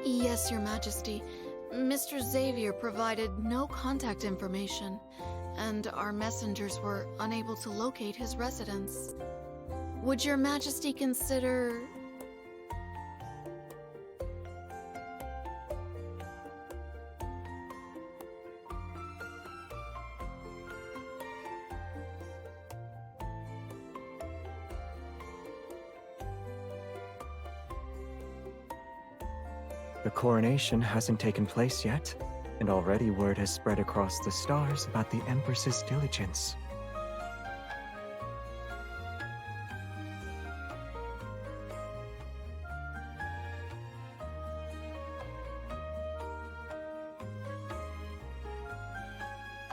Yes, Your Majesty. Mr. Xavier provided no contact information, and our messengers were unable to locate his residence. Would Your Majesty consider... The coronation hasn't taken place yet, and already word has spread across the stars about the Empress's diligence.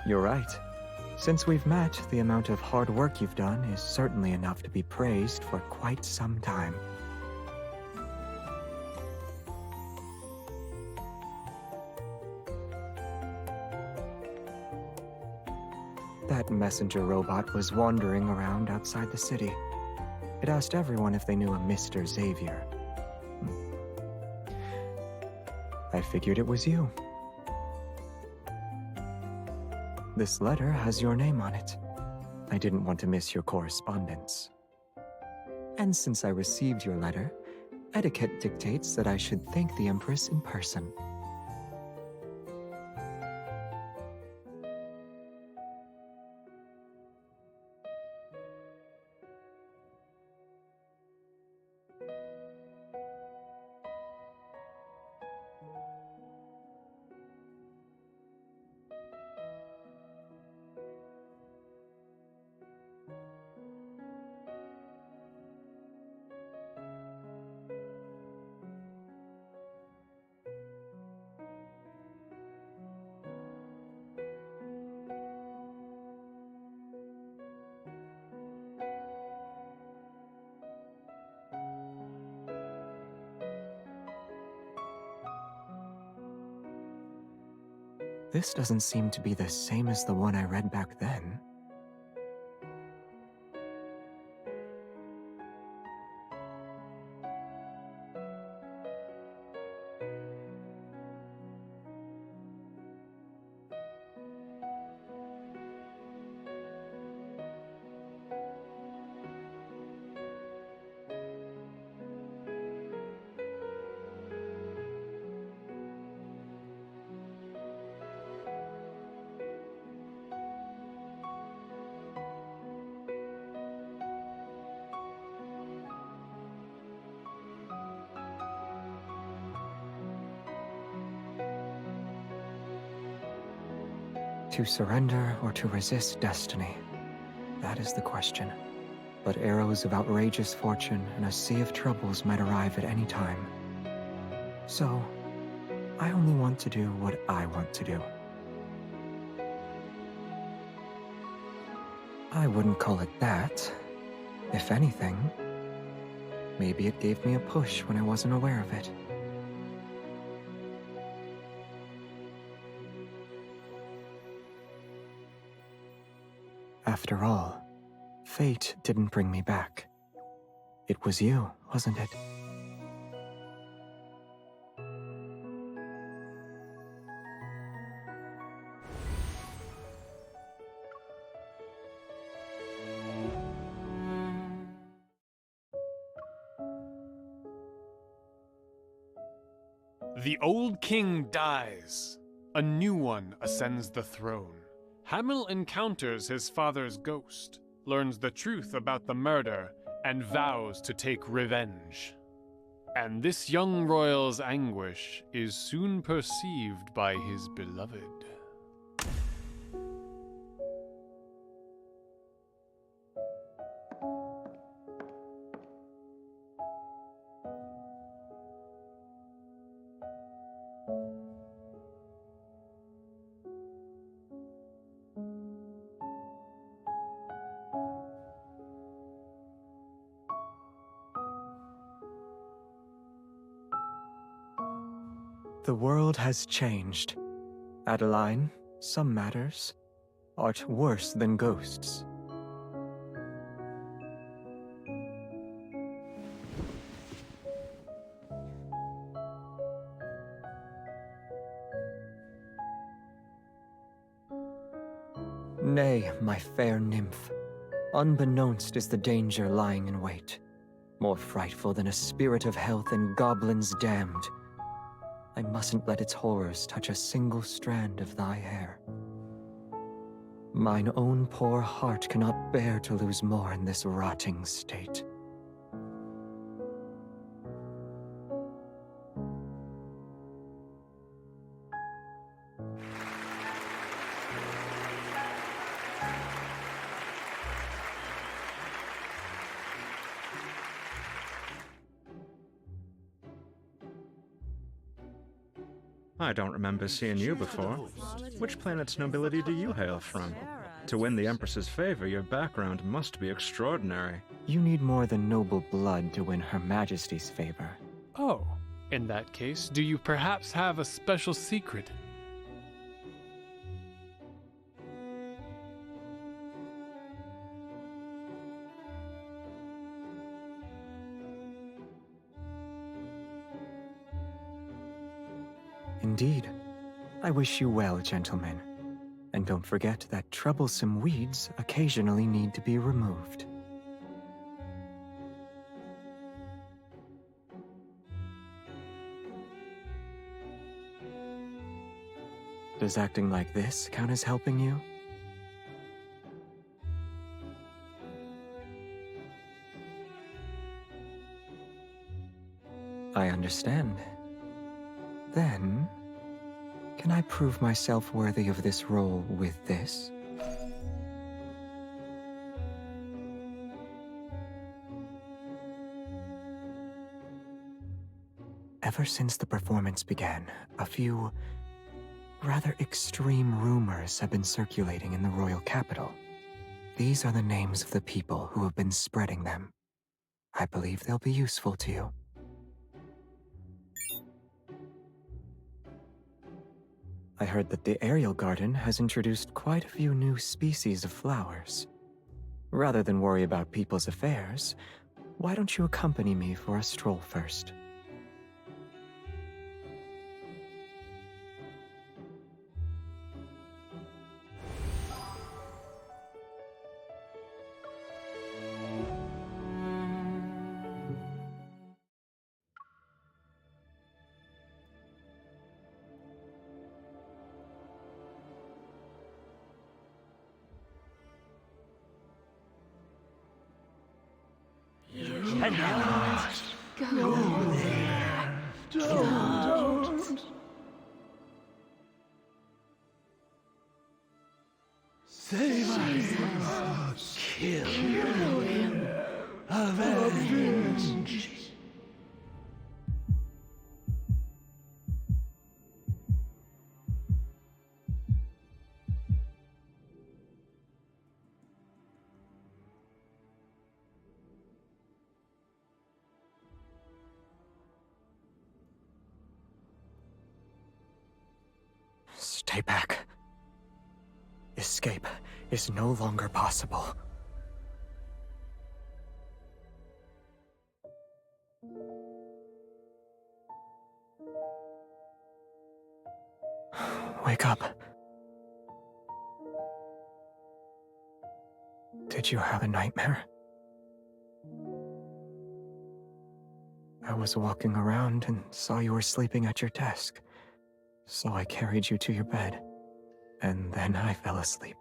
You're right. Since we've met, the amount of hard work you've done is certainly enough to be praised for quite some time. That messenger robot was wandering around outside the city. It asked everyone if they knew a Mr. Xavier. I figured it was you. This letter has your name on it. I didn't want to miss your correspondence. And since I received your letter, etiquette dictates that I should thank the Empress in person. This doesn't seem to be the same as the one I read back then. To surrender or to resist destiny? That is the question. But arrows of outrageous fortune and a sea of troubles might arrive at any time. So, I only want to do what I want to do. I wouldn't call it that. If anything, maybe it gave me a push when I wasn't aware of it. After all, fate didn't bring me back. It was you, wasn't it? The old king dies. A new one ascends the throne. Hamil encounters his father's ghost, learns the truth about the murder, and vows to take revenge. And this young royal's anguish is soon perceived by his beloved. The world has changed. Adeline, some matters art worse than ghosts. Nay, my fair nymph. Unbeknownst is the danger lying in wait, more frightful than a spirit of health and goblins damned. I mustn't let its horrors touch a single strand of thy hair. Mine own poor heart cannot bear to lose more in this rotting state. I don't remember seeing you before. Which planet's nobility do you hail from? To win the Empress's favor, your background must be extraordinary. You need more than noble blood to win Her Majesty's favor. Oh, in that case, do you perhaps have a special secret? Indeed. I wish you well, gentlemen. And don't forget that troublesome weeds occasionally need to be removed. Does acting like this count as helping you? I understand. Then, can I prove myself worthy of this role with this? Ever since the performance began, a few rather extreme rumors have been circulating in the royal capital. These are the names of the people who have been spreading them. I believe they'll be useful to you. I heard that the Aerial Garden has introduced quite a few new species of flowers. Rather than worry about people's affairs, why don't you accompany me for a stroll first? Save us! Kill him! Avenge! Stay back. Escape is no longer possible. Wake up. Did you have a nightmare? I was walking around and saw you were sleeping at your desk, so I carried you to your bed, and then I fell asleep.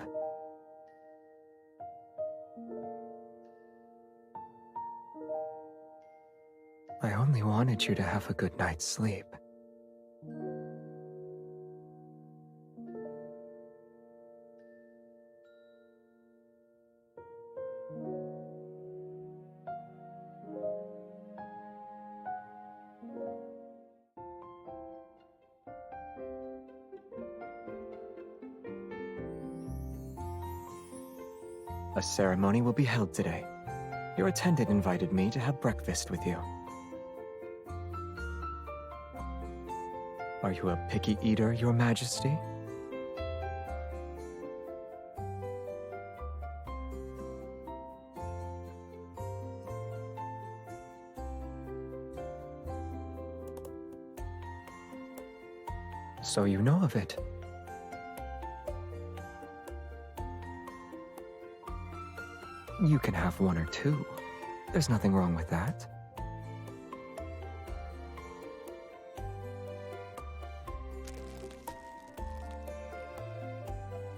I only wanted you to have a good night's sleep. A ceremony will be held today. Your attendant invited me to have breakfast with you. Are you a picky eater, Your Majesty? So you know of it. You can have one or two. There's nothing wrong with that.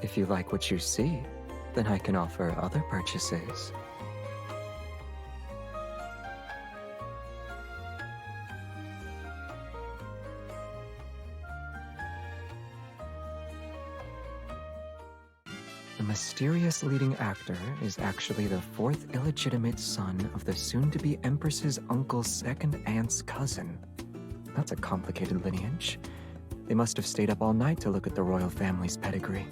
If you like what you see, then I can offer other purchases. The mysterious leading actor is actually the fourth illegitimate son of the soon-to-be Empress's uncle's second aunt's cousin. That's a complicated lineage. They must have stayed up all night to look at the royal family's pedigree.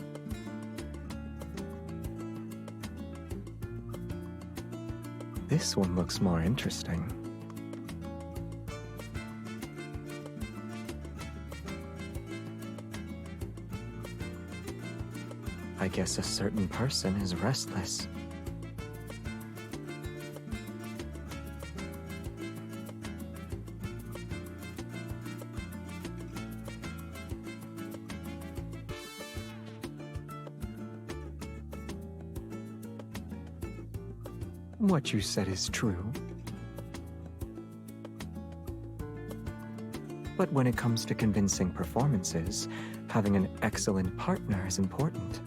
This one looks more interesting. I guess a certain person is restless. What you said is true. But when it comes to convincing performances, having an excellent partner is important.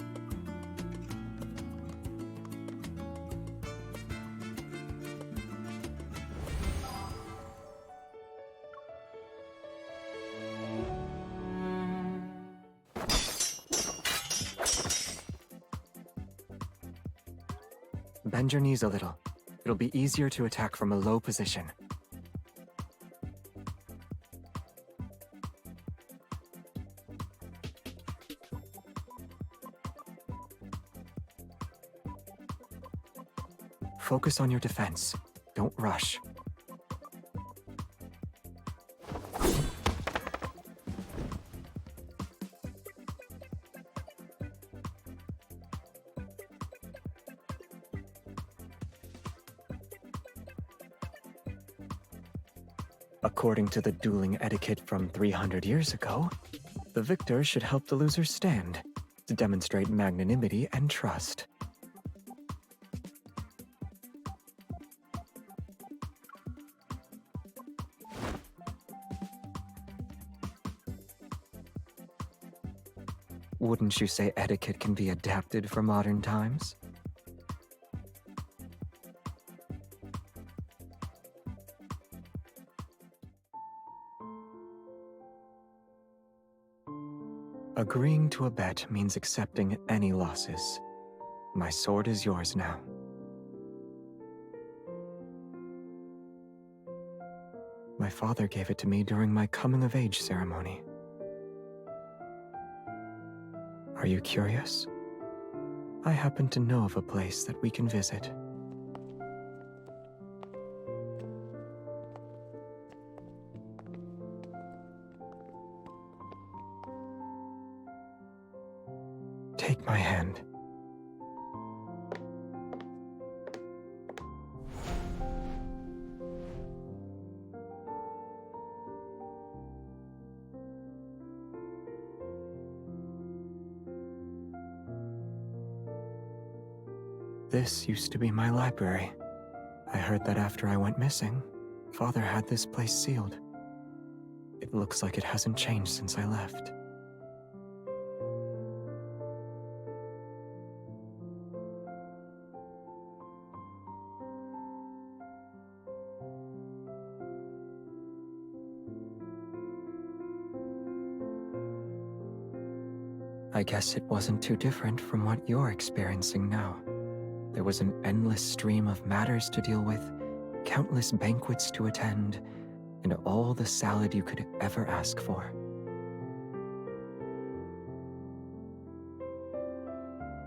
Bend your knees a little. It'll be easier to attack from a low position. Focus on your defense. Don't rush. According to the dueling etiquette from 300 years ago, the victor should help the loser stand to demonstrate magnanimity and trust. Wouldn't you say etiquette can be adapted for modern times? Agreeing to a bet means accepting any losses. My sword is yours now. My father gave it to me during my coming-of-age ceremony. Are you curious? I happen to know of a place that we can visit. Take my hand. This used to be my library. I heard that after I went missing, Father had this place sealed. It looks like it hasn't changed since I left. I guess it wasn't too different from what you're experiencing now. There was an endless stream of matters to deal with, countless banquets to attend, and all the salad you could ever ask for.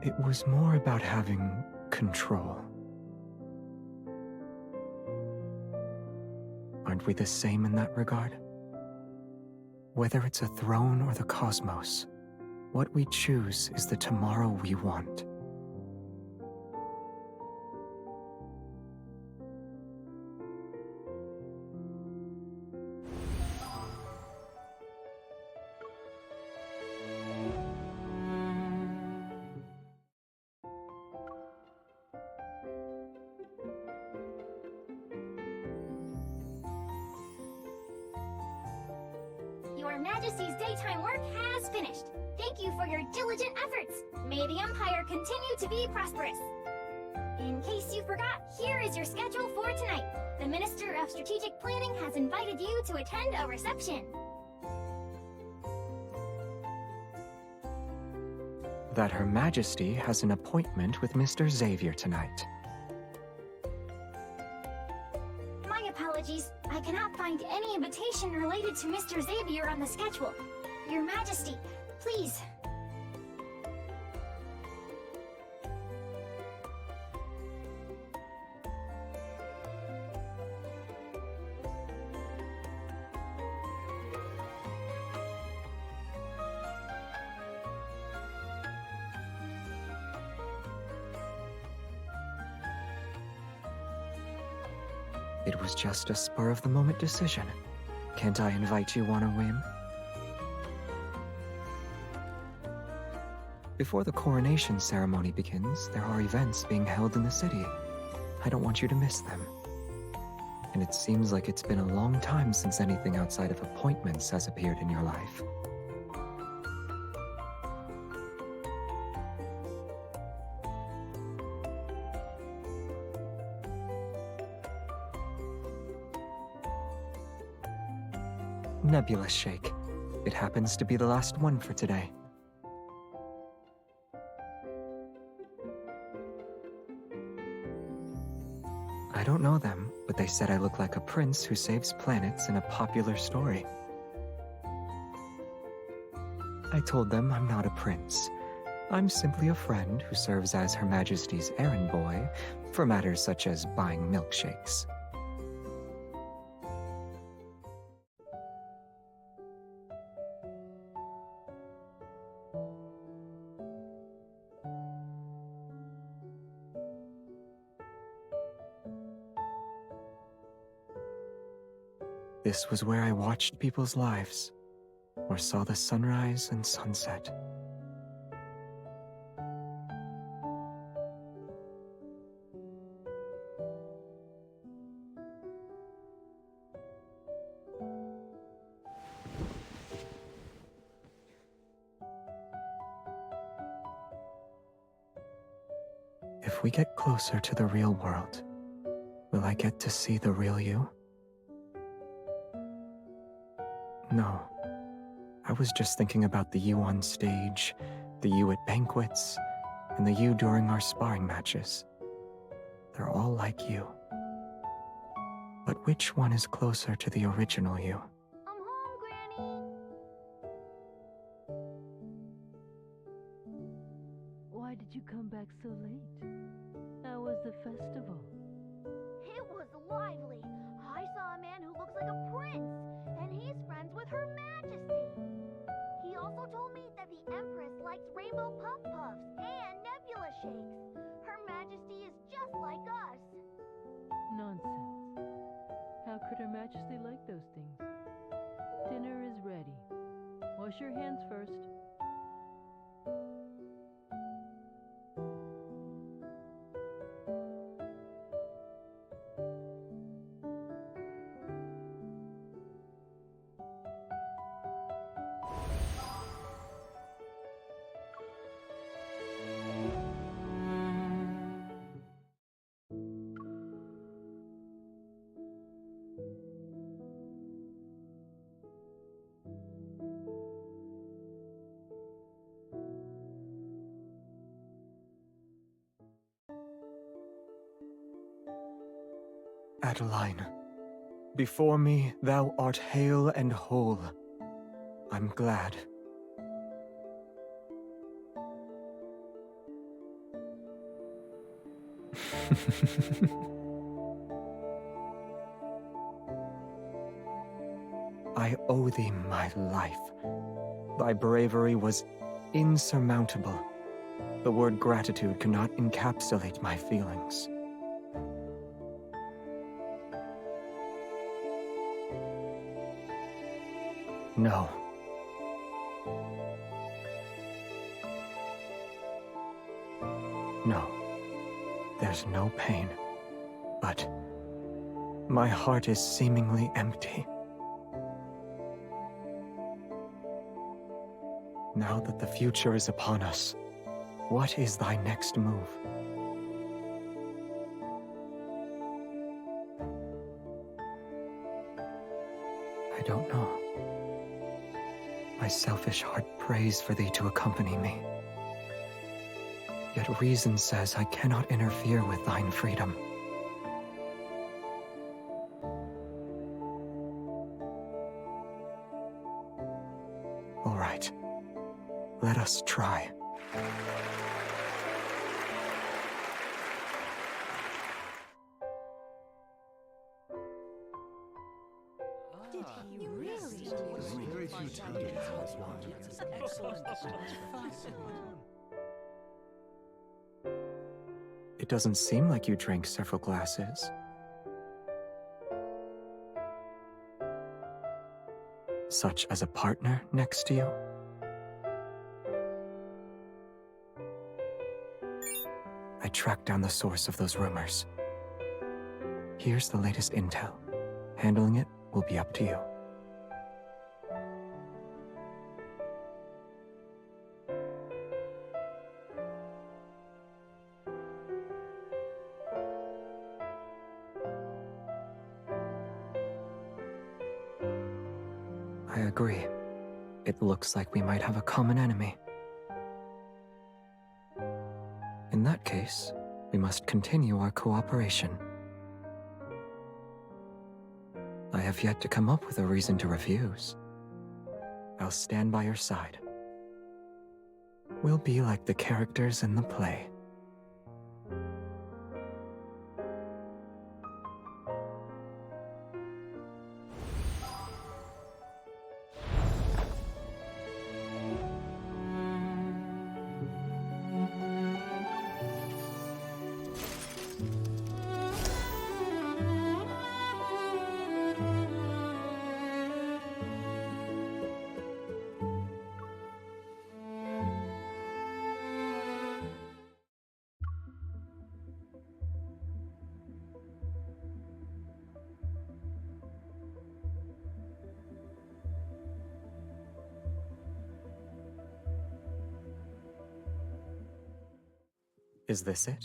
It was more about having control. Aren't we the same in that regard? Whether it's a throne or the cosmos, what we choose is the tomorrow we want. Her Majesty's daytime work has finished. Thank you for your diligent efforts. May the Empire continue to be prosperous. In case you forgot, here is your schedule for tonight. The Minister of Strategic Planning has invited you to attend a reception. That Her Majesty has an appointment with Mr. Xaiver tonight. My apologies. I cannot find any invitation related to Mr. Xaiver on the schedule. Your Majesty, please. It was just a spur-of-the-moment decision. Can't I invite you on a whim? Before the coronation ceremony begins, there are events being held in the city. I don't want you to miss them. And it seems like it's been a long time since anything outside of appointments has appeared in your life. Nebula Shake. It happens to be the last one for today. I don't know them, but they said I look like a prince who saves planets in a popular story. I told them I'm not a prince. I'm simply a friend who serves as Her Majesty's errand boy for matters such as buying milkshakes. This was where I watched people's lives, or saw the sunrise and sunset. If we get closer to the real world, will I get to see the real you? No. I was just thinking about the you on stage, the you at banquets, and the you during our sparring matches. They're all like you. But which one is closer to the original you? I'm home, Granny. Why did you come back so late? How was the festival? It was lively. I saw a man who looks like a prince, and he's friends with Her Majesty. He also told me that the Empress likes rainbow puff puffs and nebula shakes. Her Majesty is just like us. Nonsense. How could Her Majesty like those things? Dinner is ready. Wash your hands first. Adeline, before me thou art hale and whole. I'm glad. I owe thee my life. Thy bravery was insurmountable. The word gratitude cannot encapsulate my feelings. No. No. There's no pain. But my heart is seemingly empty. Now that the future is upon us, what is thy next move? I don't know. My selfish heart prays for thee to accompany me. Yet reason says I cannot interfere with thine freedom. All right, let us try. It doesn't seem like you drank several glasses. Such as a partner next to you? I tracked down the source of those rumors. Here's the latest intel. Handling it will be up to you. I agree. It looks like we might have a common enemy. In that case, we must continue our cooperation. I have yet to come up with a reason to refuse. I'll stand by your side. We'll be like the characters in the play. Is this it?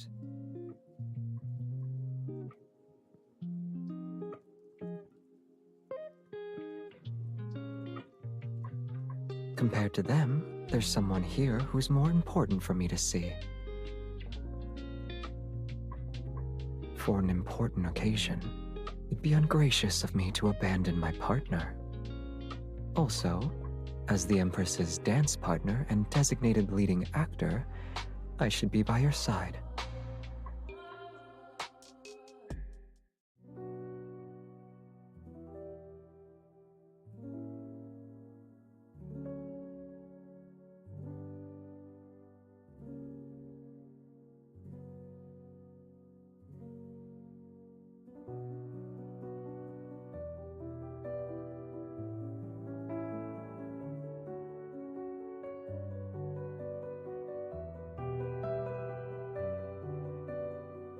Compared to them, there's someone here who's more important for me to see. For an important occasion, it'd be ungracious of me to abandon my partner. Also, as the Empress's dance partner and designated leading actor, I should be by your side.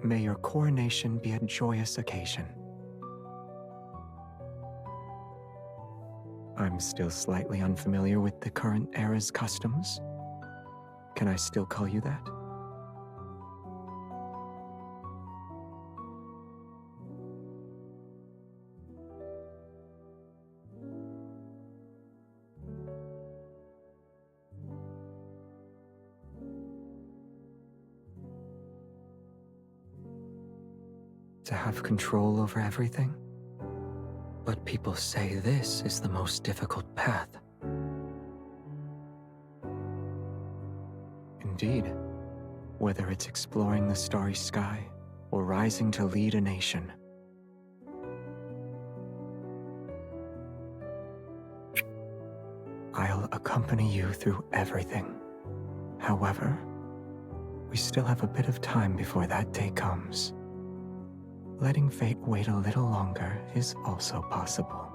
May your coronation be a joyous occasion. I'm still slightly unfamiliar with the current era's customs. Can I still call you that? To have control over everything? But people say this is the most difficult path. Indeed, whether it's exploring the starry sky or rising to lead a nation. I'll accompany you through everything. However, we still have a bit of time before that day comes. Letting fate wait a little longer is also possible.